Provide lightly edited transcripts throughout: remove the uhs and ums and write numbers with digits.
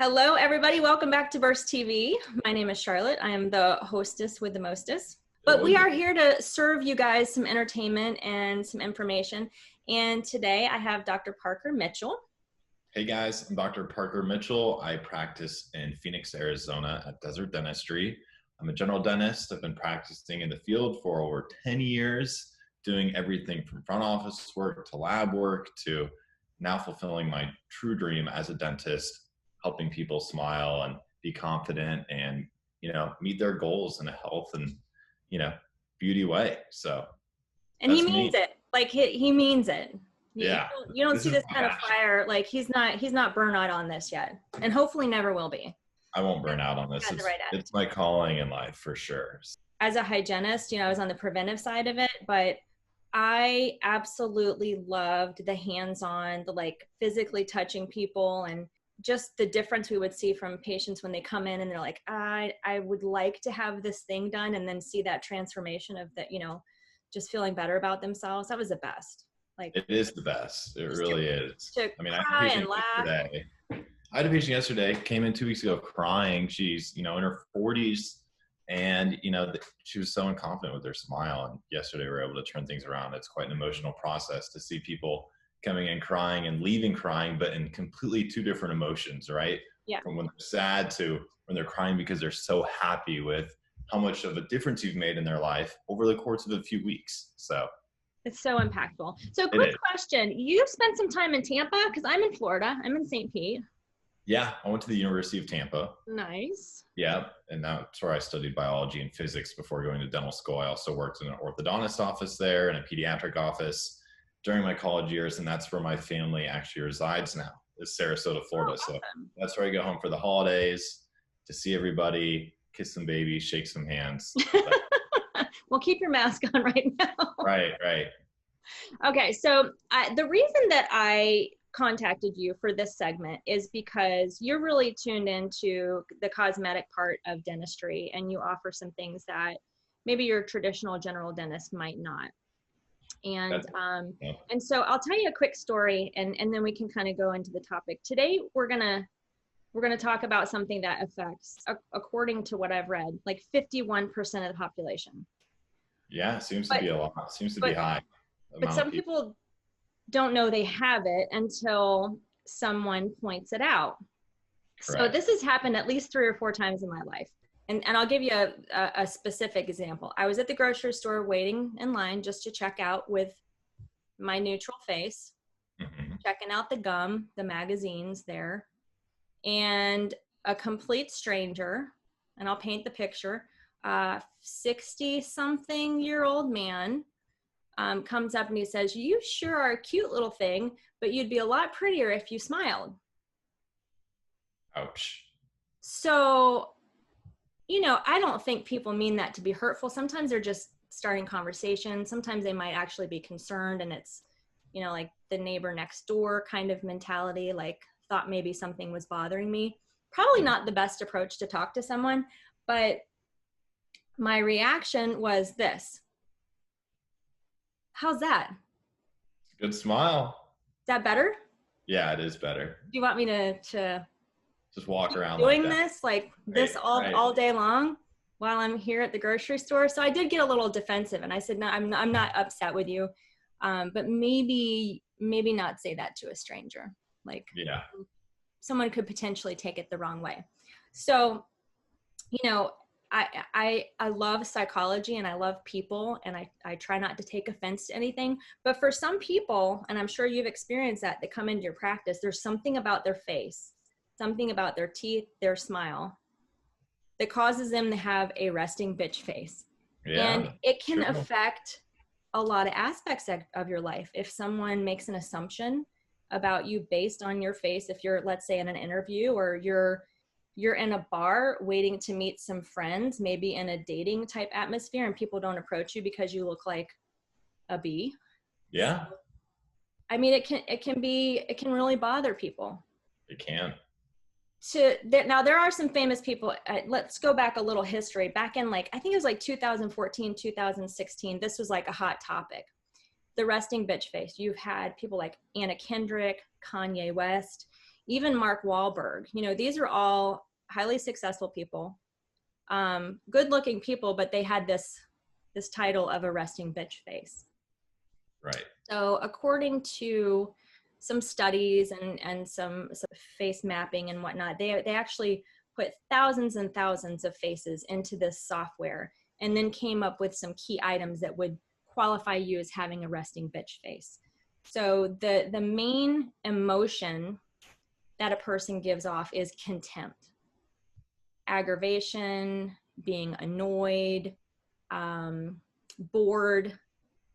Hello, everybody. Welcome back to Burst TV. My name is Charlotte. I am the hostess with the mostest. But we are here to serve you guys some entertainment and some information. And today I have Dr. Parker Mitchell. Hey guys, I'm Dr. Parker Mitchell. I practice in Phoenix, Arizona at Desert Dentistry. I'm a general dentist. I've been practicing in the field for over 10 years, doing everything from front office work to lab work to now fulfilling my true dream as a dentist, helping people smile and be confident and, meet their goals in a health and, beauty way. So, and he means it. Like he means it. Yeah. You don't see this kind of fire. Like he's not burned out on this yet, and hopefully never will be. I won't burn out on this. It's my calling in life for sure. As a hygienist, I was on the preventive side of it, but I absolutely loved the hands-on, the physically touching people, and just the difference we would see from patients when they come in and they're like, I would like to have this thing done, and then see that transformation of that, just feeling better about themselves. That was the best. It is the best. It really is. I had a patient yesterday, came in 2 weeks ago crying. She's, in her 40s, and, she was so unconfident with her smile. And yesterday we were able to turn things around. It's quite an emotional process to see people coming in crying and leaving crying, but in completely two different emotions, right? Yeah. From when they're sad to when they're crying because they're so happy with how much of a difference you've made in their life over the course of a few weeks. So it's so impactful. So quick question. You spent some time in Tampa? Because I'm in Florida. I'm in St. Pete. Yeah, I went to the University of Tampa. Nice. Yeah, and that's where I studied biology and physics before going to dental school. I also worked in an orthodontist office there and a pediatric office during my college years, and that's where my family actually resides now, is Sarasota, Florida. Awesome. So that's where I go home for the holidays, to see everybody, kiss some babies, shake some hands. Well, keep your mask on right now. Right. Okay, so the reason that I contacted you for this segment is because you're really tuned into the cosmetic part of dentistry, and you offer some things that maybe your traditional general dentist might not. And and so I'll tell you a quick story, and then we can kind of go into the topic. Today we're gonna talk about something that affects, according to what I've read, like 51% of the population. Yeah, seems to be a lot. Seems to be high. But some people don't know they have it until someone points it out. Correct. So this has happened at least 3 or 4 times in my life. And I'll give you a specific example. I was at the grocery store waiting in line just to check out with my neutral face, checking out the gum, the magazines there, and a complete stranger, and I'll paint the picture, 60-something-year-old man comes up and he says, "You sure are a cute little thing, but you'd be a lot prettier if you smiled." Ouch. So, I don't think people mean that to be hurtful. Sometimes they're just starting conversation. Sometimes they might actually be concerned, and it's, like the neighbor next door kind of mentality, like thought maybe something was bothering me. Probably not the best approach to talk to someone, but my reaction was this. How's that? Good smile. Is that better? Yeah, it is better. Do you want me to just walk around doing this all day long while I'm here at the grocery store? So I did get a little defensive, and I said, "No, I'm not upset with you, but maybe not say that to a stranger. Someone could potentially take it the wrong way." So, I love psychology, and I love people, and I try not to take offense to anything. But for some people, and I'm sure you've experienced that come into your practice, there's something about their face, something about their teeth, their smile, that causes them to have a resting bitch face. Yeah, and it can affect a lot of aspects of your life. If someone makes an assumption about you based on your face, if you're, let's say, in an interview, or you're in a bar waiting to meet some friends, maybe in a dating type atmosphere, and people don't approach you because you look like a bee. Yeah. It can really bother people. It can. Now there are some famous people. Let's go back a little history. Back in I think it was 2014, 2016, this was a hot topic. The resting bitch face. You've had people like Anna Kendrick, Kanye West, even Mark Wahlberg. You know, these are all highly successful people, good looking people, but they had this title of a resting bitch face. Right. So according to some studies and some face mapping and whatnot, they actually put thousands and thousands of faces into this software and then came up with some key items that would qualify you as having a resting bitch face. So the main emotion that a person gives off is contempt, aggravation, being annoyed, bored.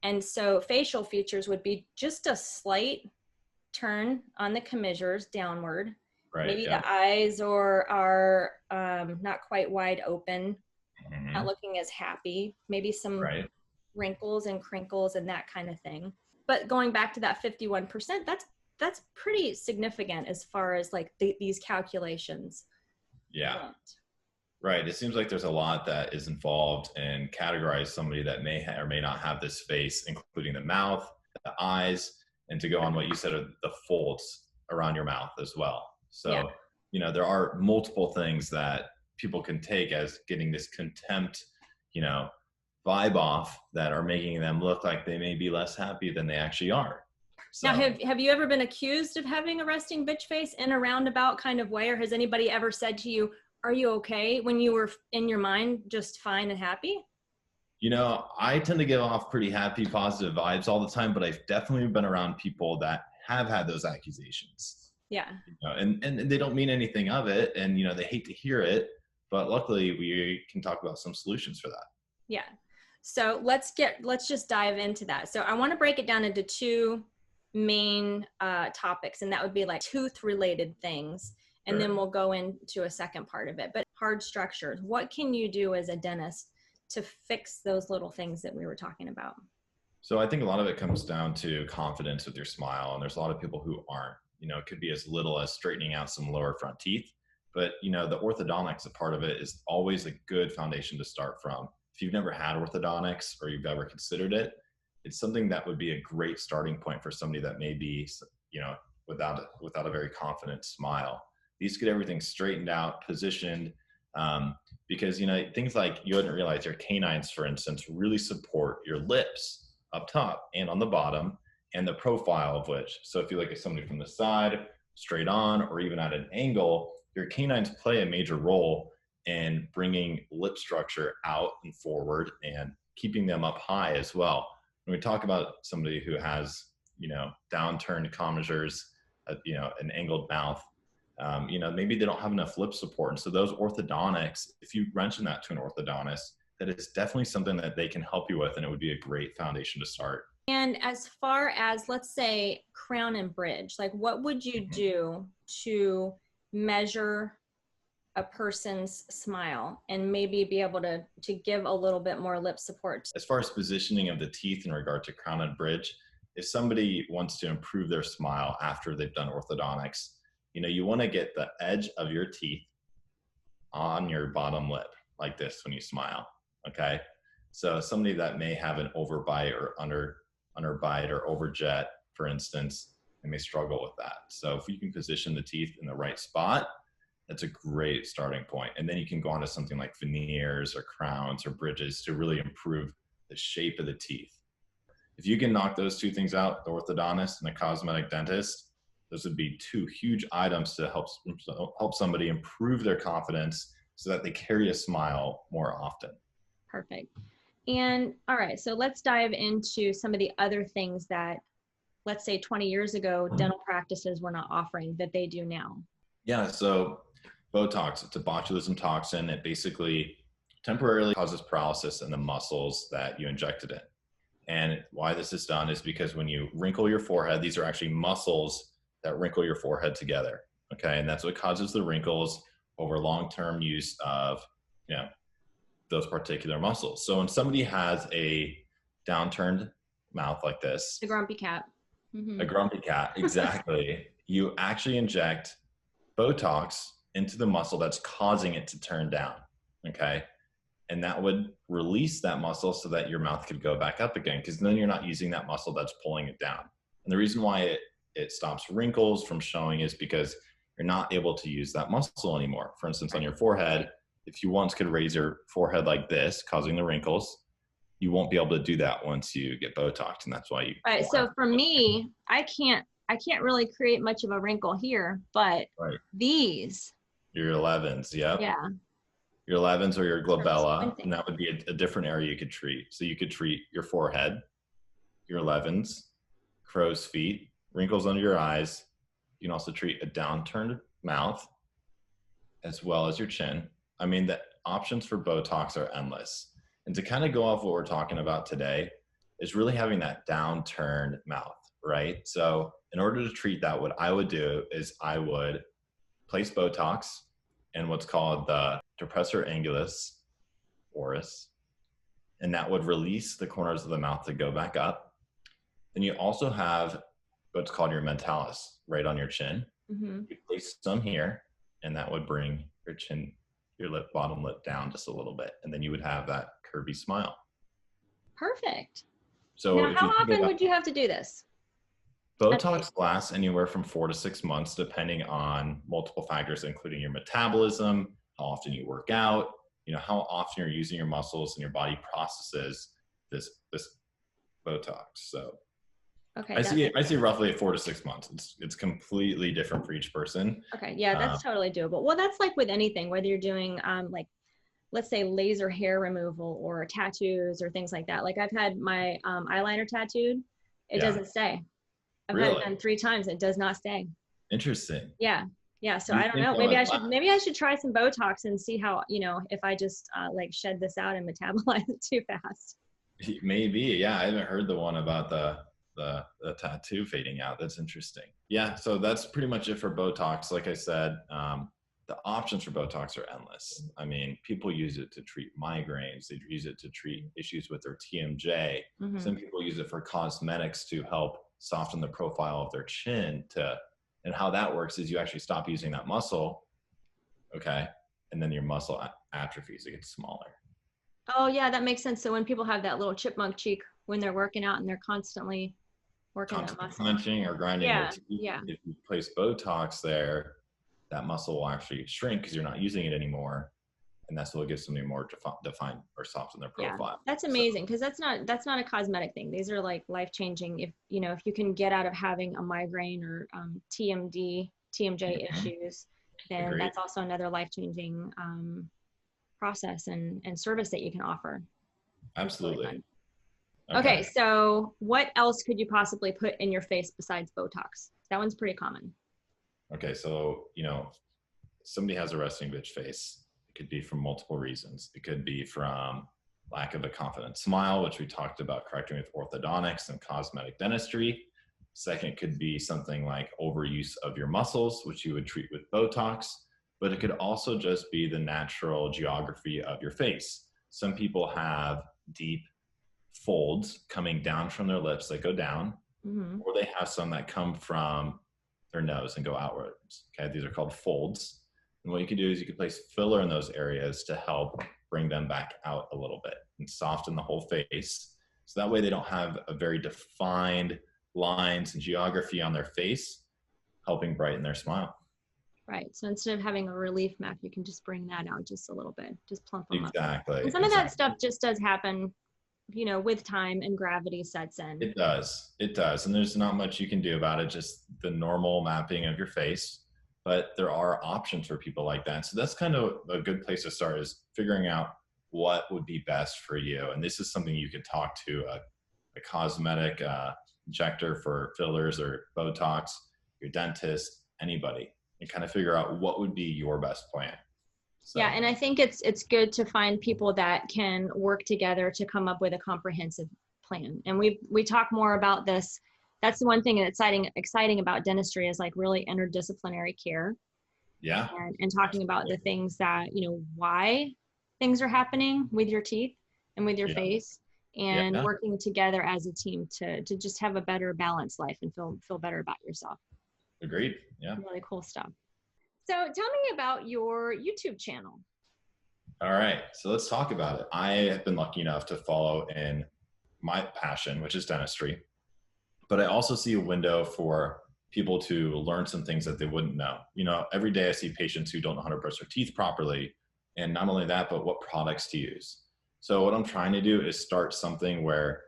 And so facial features would be just a slight turn on the commissures downward. Right. Maybe Yeah. the eyes are not quite wide open, not looking as happy. Maybe some wrinkles and crinkles and that kind of thing. But going back to that 51%, that's pretty significant as far as like these calculations. Yeah. Right. It seems like there's a lot that is involved in categorize somebody that may or may not have this face, including the mouth, the eyes, and to go on what you said are the folds around your mouth as well. So, you know, there are multiple things that people can take as getting this contempt, you know, vibe off that are making them look like they may be less happy than they actually are. So, now, have you ever been accused of having a resting bitch face in a roundabout kind of way, or has anybody ever said to you, "Are you okay?" when you were in your mind just fine and happy? You know, I tend to give off pretty happy, positive vibes all the time, but I've definitely been around people that have had those accusations. Yeah. You know, and they don't mean anything of it, and you know, they hate to hear it, but luckily we can talk about some solutions for that. Yeah. So let's just dive into that. So I want to break it down into two main topics, and that would be like tooth related things. And then we'll go into a second part of it. But hard structures, what can you do as a dentist to fix those little things that we were talking about? So I think a lot of it comes down to confidence with your smile. And there's a lot of people who aren't, you know, it could be as little as straightening out some lower front teeth. But, you know, the orthodontics, a part of it is always a good foundation to start from. If you've never had orthodontics or you've ever considered it, it's something that would be a great starting point for somebody that may be, you know, without a very confident smile. These get everything straightened out, positioned, because, you know, things like you wouldn't realize your canines, for instance, really support your lips up top and on the bottom, and the profile of which. So if you look at somebody from the side, straight on, or even at an angle, your canines play a major role in bringing lip structure out and forward and keeping them up high as well. When we talk about somebody who has, you know, downturned commissures, you know, an angled mouth, you know, maybe they don't have enough lip support. And so those orthodontics, if you mention that to an orthodontist, that is definitely something that they can help you with, and it would be a great foundation to start. And as far as, let's say, crown and bridge, like what would you do to measure a person's smile and maybe be able to give a little bit more lip support? As far as positioning of the teeth in regard to crown and bridge, if somebody wants to improve their smile after they've done orthodontics, you know, you want to get the edge of your teeth on your bottom lip like this when you smile. Okay. So somebody that may have an overbite or underbite or overjet, for instance, they may struggle with that. So if you can position the teeth in the right spot, that's a great starting point. And then you can go on to something like veneers or crowns or bridges to really improve the shape of the teeth. If you can knock those two things out, the orthodontist and the cosmetic dentist, those would be two huge items to help somebody improve their confidence so that they carry a smile more often. Perfect. And all right, so let's dive into some of the other things that, let's say 20 years ago, dental practices were not offering that they do now. Yeah, so Botox, it's a botulism toxin. It basically temporarily causes paralysis in the muscles that you injected in. And why this is done is because when you wrinkle your forehead, these are actually muscles that wrinkle your forehead together. Okay, and that's what causes the wrinkles over long-term use of, you know, those particular muscles. So when somebody has a downturned mouth like this, The grumpy cat. Mm-hmm. A grumpy cat, exactly, you actually inject Botox into the muscle that's causing it to turn down. Okay, and that would release that muscle so that your mouth could go back up again, because then you're not using that muscle that's pulling it down. And the reason why it stops wrinkles from showing is because you're not able to use that muscle anymore. For instance, on your forehead, if you once could raise your forehead like this, causing the wrinkles, you won't be able to do that once you get Botox, and that's why you Right. won't So have for me, I can't really create much of a wrinkle here, but right. these, Your 11s, yep. yeah. Your 11s or your Sure, it's glabella, and squinting. that would be a different area you could treat. So you could treat your forehead, your 11s, crow's feet, wrinkles under your eyes. You can also treat a downturned mouth as well as your chin. I mean, the options for Botox are endless. And to kind of go off what we're talking about today is really having that downturned mouth, right? So in order to treat that, what I would do is I would place Botox in what's called the depressor angulus oris, and that would release the corners of the mouth to go back up. Then you also have what's called your mentalis right on your chin. Mm-hmm. You place some here, and that would bring your chin, your lip, bottom lip down just a little bit, and then you would have that curvy smile. Perfect. So Now, if how you think often about would you have to do this? Botox lasts anywhere from 4 to 6 months, depending on multiple factors, including your metabolism, how often you work out, how often you're using your muscles and your body processes this Botox. So Okay. I see roughly 4 to 6 months. It's completely different for each person. Okay. Yeah, Um, that's totally doable. Well, that's like with anything, whether you're doing like, let's say laser hair removal or tattoos or things like that. Like I've had my eyeliner tattooed. It yeah, doesn't stay. I've had it really done 3 times. It does not stay. interesting. Yeah. Yeah. So Do you I don't think know. that Maybe would maybe I should try some Botox and see how, if I just like shed this out and metabolize it too fast. maybe, yeah. I haven't heard the one about the tattoo fading out. That's interesting. Yeah, so that's pretty much it for Botox. Like I said, the options for Botox are endless. I mean, people use it to treat migraines. They use it to treat issues with their TMJ. Mm-hmm. Some people use it for cosmetics to help soften the profile of their chin. And how that works is you actually stop using that muscle, okay, and then your muscle atrophies. It gets smaller. Oh yeah, that makes sense. So when people have that little chipmunk cheek when they're working out and they're constantly working that Constantly muscle. clenching or grinding their Yeah. teeth, Yeah. if you place Botox there, that muscle will actually shrink because you're not using it anymore, and that's what gives somebody more defined or soften their Yeah. profile. That's So, amazing because that's not a cosmetic thing. These are like life changing. If you can get out of having a migraine or TMJ issues, then agreed. that's also another life changing process and service that you can offer. That's really Absolutely. fun. Okay. Okay, so what else could you possibly put in your face besides Botox? That one's pretty common. Okay. So, somebody has a resting bitch face. It could be from multiple reasons. It could be from lack of a confident smile, which we talked about correcting with orthodontics and cosmetic dentistry. Second could be something like overuse of your muscles, which you would treat with Botox. But it could also just be the natural geography of your face. Some people have deep folds coming down from their lips that go down, Mm-hmm. or they have some that come from their nose and go outwards. Okay, these are called folds. And what you can do is you can place filler in those areas to help bring them back out a little bit and soften the whole face. So that way they don't have a very defined lines and geography on their face, helping brighten their smile. Right. So instead of having a relief map, you can just bring that out just a little bit, just plump them up. Exactly. And some of that stuff just does happen, with time and gravity sets in. It does. It does. And there's not much you can do about it, just the normal mapping of your face. But there are options for people like that. So that's kind of a good place to start, is figuring out what would be best for you. And this is something you could talk to a cosmetic injector for fillers or Botox, your dentist, anybody, and kind of figure out what would be your best plan. So, Yeah, and I think it's good to find people that can work together to come up with a comprehensive plan. And we talk more about this. That's the one thing that's exciting about dentistry is like really interdisciplinary care yeah, and talking about the things that, why things are happening with your teeth and with your yeah, face and yeah. working together as a team to just have a better balanced life and feel better about yourself. Agreed. Yeah. Really cool stuff. So tell me about your YouTube channel. All right. So let's talk about it. I have been lucky enough to follow in my passion, which is dentistry, but I also see a window for people to learn some things that they wouldn't know. You know, every day I see patients who don't know how to brush their teeth properly. And not only that, but what products to use. So what I'm trying to do is start something where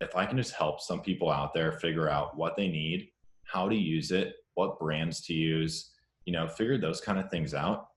if I can just help some people out there figure out what they need, how to use it, what brands to use, you know, figure those kind of things out,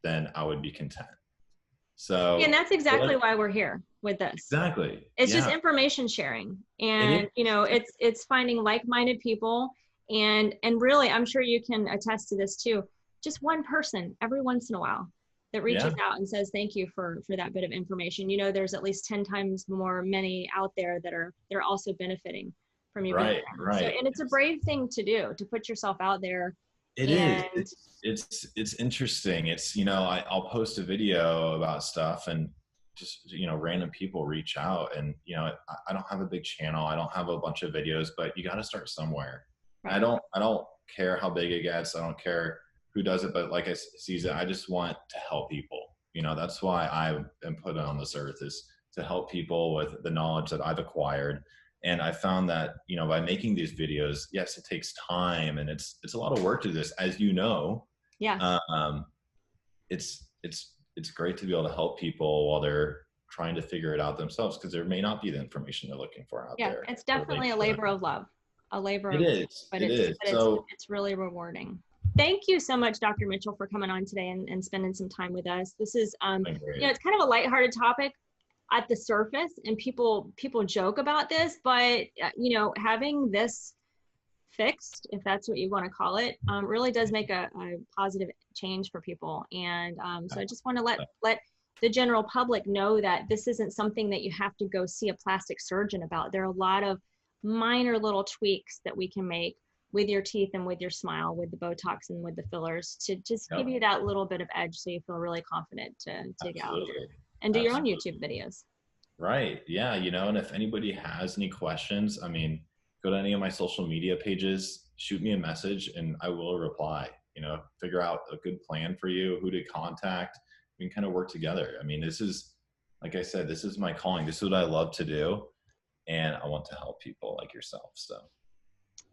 then I would be content. And So that's exactly why we're here with this. exactly. It's just Yeah. information sharing. It is. And, you know, it's finding like-minded people. And really, I'm sure you can attest to this too. Just one person every once in a while that reaches Yeah. out and says, thank you for that bit of information. You know, there's at least 10 times more many out there that they're also benefiting from you being Right. there. So, Right. and it's a brave thing to do, to put yourself out there. It is. And It's interesting. It's, you know, I'll post a video about stuff and just, you know, random people reach out and, you know, I don't have a big channel. I don't have a bunch of videos, but you got to start somewhere. right. I don't care how big it gets. I don't care who does it, but like I sees it, I just want to help people. You know, that's why I am put on this earth, is to help people with the knowledge that I've acquired. And I found that, you know, by making these videos, yes, it takes time and it's a lot of work to this, as you know. Yeah. It's great to be able to help people while they're trying to figure it out themselves, because there may not be the information they're looking for out Yeah. there. It's definitely a labor of love, a labor It of, is. but It is. but So it's really rewarding. Thank you so much, Dr. Mitchell, for coming on today and spending some time with us. This is, you know, it's kind of a lighthearted topic at the surface, and people joke about this, but you know, having this fixed, if that's what you want to call it, really does make a positive change for people. And so I just want to let the general public know that this isn't something that you have to go see a plastic surgeon about. There are a lot of minor little tweaks that we can make with your teeth and with your smile, with the Botox and with the fillers, to just give you that little bit of edge, so you feel really confident to get out there and do your own YouTube videos. Right. Yeah. You know, and if anybody has any questions, I mean, go to any of my social media pages, shoot me a message, and I will reply. You know, figure out a good plan for you, who to contact. We can kind of work together. I mean, this is, like I said, this is my calling. This is what I love to do. And I want to help people like yourself. So.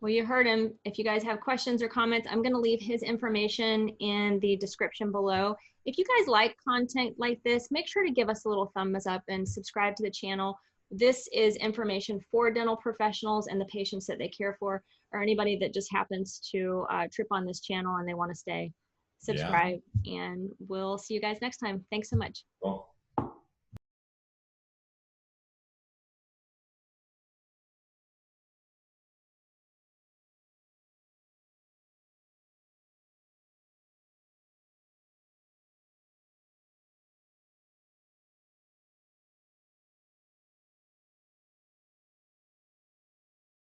Well, you heard him. If you guys have questions or comments, I'm going to leave his information in the description below. If you guys like content like this, make sure to give us a little thumbs up and subscribe to the channel. This is information for dental professionals and the patients that they care for, or anybody that just happens to trip on this channel and they want to stay. Subscribe, and we'll see you guys next time. Thanks so much. Cool.